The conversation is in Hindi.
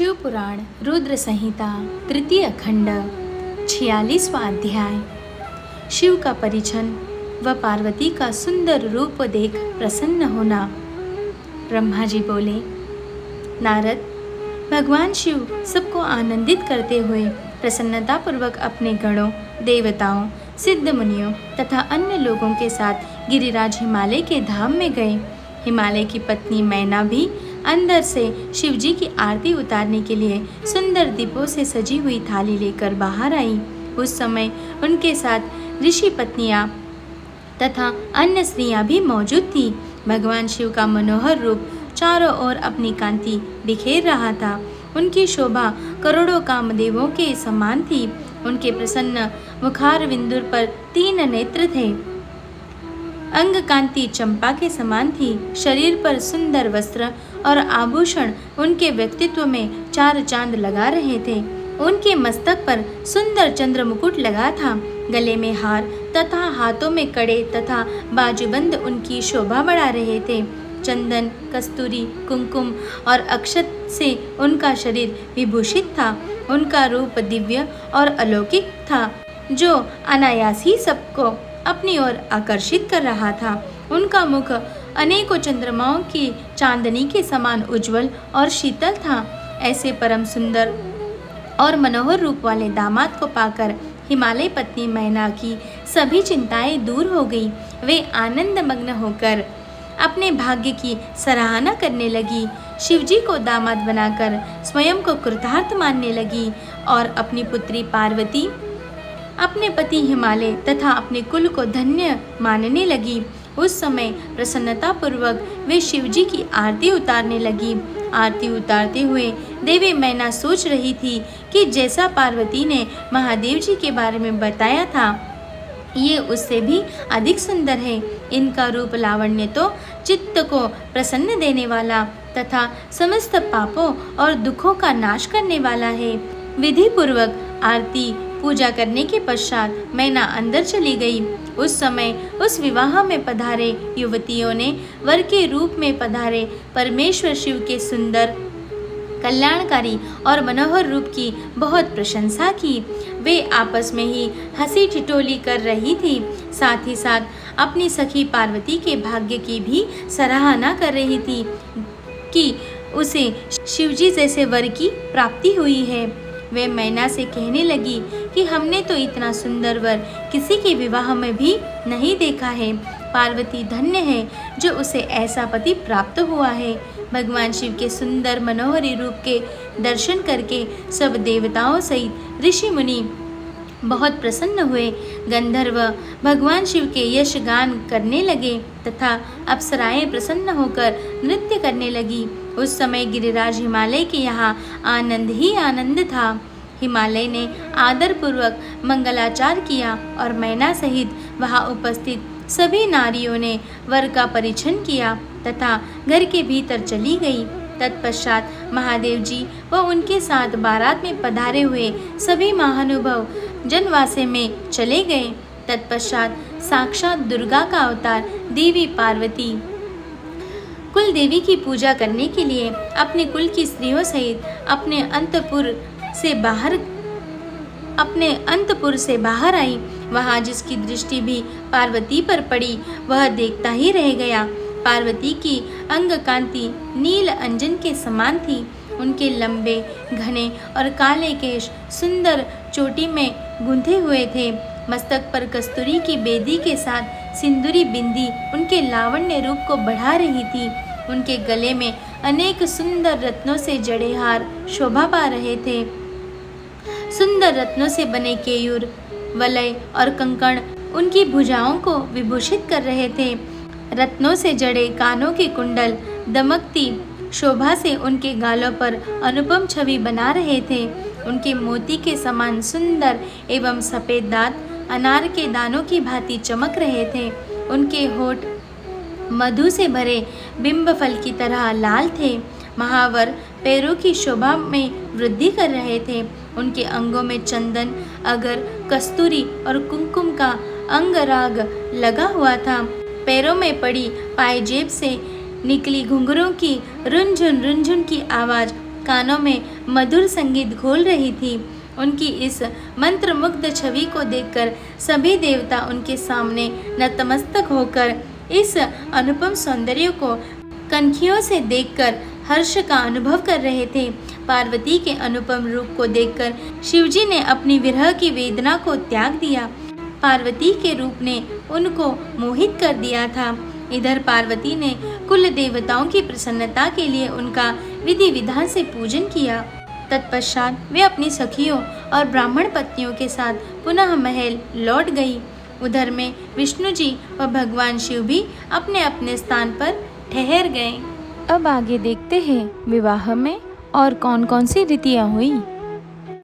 शिव पुराण रुद्र संहिता तृतीय खंड 46वां अध्याय। शिव का परिछन व पार्वती का सुंदर रूप देख प्रसन्न होना। ब्रह्मा जी बोले, नारद, भगवान शिव सबको आनंदित करते हुए प्रसन्नतापूर्वक अपने गणों, देवताओं, सिद्ध मुनियों तथा अन्य लोगों के साथ गिरिराज हिमालय के धाम में गए। हिमालय की पत्नी मैना भी अंदर से शिवजी की आरती उतारने के लिए सुंदर दीपों से सजी हुई थाली लेकर बाहर आई। उस समय उनके साथ ऋषि पत्नियां तथा अन्य स्त्रियां भी मौजूद थी। भगवान शिव का मनोहर रूप चारों ओर अपनी कांति बिखेर रहा था। उनकी शोभा करोड़ों कामदेवों के समान थी। उनके प्रसन्न मुखार बिंदु पर 3 नेत्र थे। अंग कांति चंपा के समान थी। शरीर पर सुंदर वस्त्र और आभूषण उनके व्यक्तित्व में 4 चांद लगा रहे थे। उनके मस्तक पर सुंदर चंद्र मुकुट लगा था। गले में हार तथा हाथों में कड़े तथा बाजूबंद उनकी शोभा बढ़ा रहे थे। चंदन, कस्तूरी, कुमकुम और अक्षत से उनका शरीर विभूषित था। उनका रूप दिव्य और अलौकिक था, जो अनायास ही सबको अपनी ओर आकर्षित कर रहा था। उनका मुख अनेकों चंद्रमाओं की चांदनी के समान उज्जवल और शीतल था। ऐसे परम सुंदर और मनोहर रूप वाले दामाद को पाकर हिमालय पत्नी मैना की सभी चिंताएं दूर हो गई। वे आनंद मग्न होकर अपने भाग्य की सराहना करने लगी। शिवजी को दामाद बनाकर स्वयं को कृतार्थ मानने लगी और अपनी पुत्री पार्वती, अपने पति हिमालय तथा अपने कुल को धन्य मानने लगी। उस समय प्रसन्नता पूर्वक वे शिवजी की आरती उतारने लगी। आरती उतारते हुए देवी मैना सोच रही थी कि जैसा पार्वती ने महादेव जी के बारे में बताया था, ये उससे भी अधिक सुंदर है। इनका रूप लावण्य तो चित्त को प्रसन्न देने वाला तथा समस्त पापों और दुखों का नाश करने वाला है। विधि पूर्वक आरती पूजा करने के पश्चात मैना अंदर चली गई। उस समय उस विवाह में पधारे युवतियों ने वर के रूप में पधारे परमेश्वर शिव के सुंदर, कल्याणकारी और मनोहर रूप की बहुत प्रशंसा की। वे आपस में ही हंसी ठिठोली कर रही थी। साथ ही साथ अपनी सखी पार्वती के भाग्य की भी सराहना कर रही थी कि उसे शिवजी जैसे वर की प्राप्ति हुई है। वे मैना से कहने लगी कि हमने तो इतना सुंदर वर किसी के विवाह में भी नहीं देखा है। पार्वती धन्य है जो उसे ऐसा पति प्राप्त हुआ है। भगवान शिव के सुंदर मनोहरी रूप के दर्शन करके सब देवताओं सहित ऋषि मुनि बहुत प्रसन्न हुए। गंधर्व भगवान शिव के यश गान करने लगे तथा अप्सराएं प्रसन्न होकर नृत्य करने लगी। उस समय गिरिराज हिमालय के यहाँ आनंद ही आनंद था। हिमालय ने आदर पूर्वक मंगलाचार किया और मैना सहित वहाँ उपस्थित सभी नारियों ने वर का परिछन किया तथा घर के भीतर चली गई। तत्पश्चात महादेव जी व उनके साथ बारात में पधारे हुए सभी महानुभाव जनवासे में चले गए। तत्पश्चात साक्षात दुर्गा का अवतार देवी पार्वती कुल देवी की पूजा करने के लिए अपने कुल की स्त्रियों सहित अपने अंतपुर से बाहर आई। वहाँ जिसकी दृष्टि भी पार्वती पर पड़ी वह देखता ही रह गया। पार्वती की अंग कांति नील अंजन के समान थी। उनके लंबे, घने और काले केश सुंदर चोटी में गुंथे हुए थे। मस्तक पर कस्तूरी की बेदी के साथ सिंदूरी बिंदी उनके लावण्य रूप को बढ़ा रही थी। उनके गले में अनेक सुंदर रत्नों से जड़े हार शोभा पा रहे थे। सुंदर रत्नों से बने केयूर, वलय और कंकण उनकी भुजाओं को विभूषित कर रहे थे। रत्नों से जड़े कानों के कुंडल दमकती शोभा से उनके गालों पर अनुपम छवि बना रहे थे। उनके मोती के समान सुंदर एवं सफेद दांत अनार के दानों की भांति चमक रहे थे। उनके होठ मधु से भरे बिंब फल की तरह लाल थे। महावर पैरों की शोभा में वृद्धि कर रहे थे। उनके अंगों में चंदन, अगर, कस्तूरी और कुमकुम का अंगराग लगा हुआ था। पैरों में पड़ी पायजेब से निकली घुंघरों की रुनझुन की आवाज कानों में मधुर संगीत घोल रही थी। उनकी इस मंत्रमुग्ध छवि को देखकर सभी देवता उनके सामने नतमस्तक होकर इस अनुपम सौंदर्य को कनखियों से देखकर हर्ष का अनुभव कर रहे थे। पार्वती के अनुपम रूप को देखकर शिवजी ने अपनी विरह की वेदना को त्याग दिया। पार्वती के रूप ने उनको मोहित कर दिया था। इधर पार्वती ने कुल देवताओं की प्रसन्नता के लिए उनका विधि विधान से पूजन किया। तत्पश्चात वे अपनी सखियों और ब्राह्मण पत्नियों के साथ पुनः महल लौट गई। उधर में विष्णु जी व भगवान शिव भी अपने अपने स्थान पर ठहर गए। अब आगे देखते हैं विवाह में और कौन कौन सी रीतियाँ हुई।